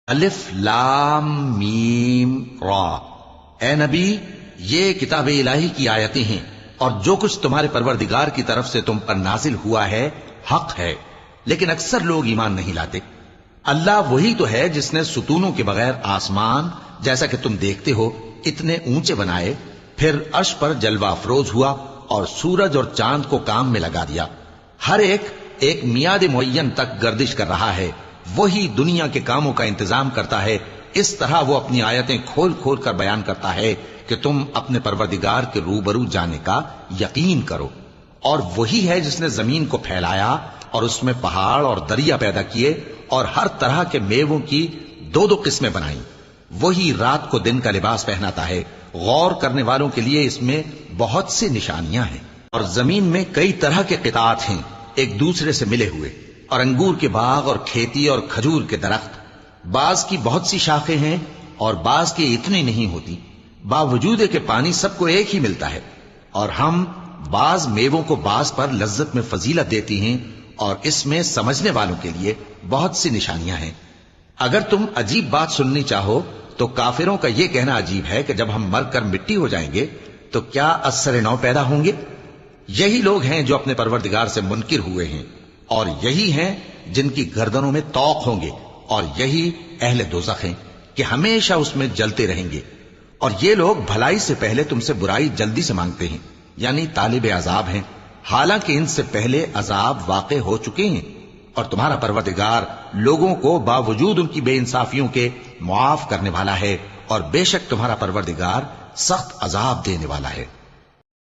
الف لام میم را۔ اے نبی، یہ کتاب الہی کی آیتیں ہیں، اور جو کچھ تمہارے پروردگار کی طرف سے تم پر نازل ہوا ہے حق ہے، لیکن اکثر لوگ ایمان نہیں لاتے۔ اللہ وہی تو ہے جس نے ستونوں کے بغیر آسمان جیسا کہ تم دیکھتے ہو اتنے اونچے بنائے، پھر عرش پر جلوہ افروز ہوا اور سورج اور چاند کو کام میں لگا دیا۔ ہر ایک میعاد معین تک گردش کر رہا ہے، وہی دنیا کے کاموں کا انتظام کرتا ہے۔ اس طرح وہ اپنی آیتیں کھول کھول کر بیان کرتا ہے کہ تم اپنے پروردگار کے روبرو جانے کا یقین کرو۔ اور وہی ہے جس نے زمین کو پھیلایا اور اس میں پہاڑ اور دریا پیدا کیے اور ہر طرح کے میووں کی دو دو قسمیں بنائیں۔ وہی رات کو دن کا لباس پہناتا ہے۔ غور کرنے والوں کے لیے اس میں بہت سی نشانیاں ہیں۔ اور زمین میں کئی طرح کے قطعات ہیں ایک دوسرے سے ملے ہوئے، اور انگور کے باغ اور کھیتی اور کھجور کے درخت، بعض کی بہت سی شاخیں ہیں اور بعض کی اتنی نہیں ہوتی، باوجود کہ پانی سب کو ایک ہی ملتا ہے۔ اور ہم بعض میووں کو بعض پر لذت میں فضیلت دیتی ہیں، اور اس میں سمجھنے والوں کے لیے بہت سی نشانیاں ہیں۔ اگر تم عجیب بات سننی چاہو تو کافروں کا یہ کہنا عجیب ہے کہ جب ہم مر کر مٹی ہو جائیں گے تو کیا از سر نو پیدا ہوں گے؟ یہی لوگ ہیں جو اپنے پروردگار سے منکر ہوئے ہیں، اور یہی ہیں جن کی گردنوں میں طوق ہوں گے، اور یہی اہل دوزخ ہیں کہ ہمیشہ اس میں جلتے رہیں گے۔ اور یہ لوگ بھلائی سے پہلے تم سے برائی جلدی سے مانگتے ہیں، یعنی طالب عذاب ہیں، حالانکہ ان سے پہلے عذاب واقع ہو چکے ہیں۔ اور تمہارا پروردگار لوگوں کو باوجود ان کی بے انصافیوں کے معاف کرنے والا ہے، اور بے شک تمہارا پروردگار سخت عذاب دینے والا ہے۔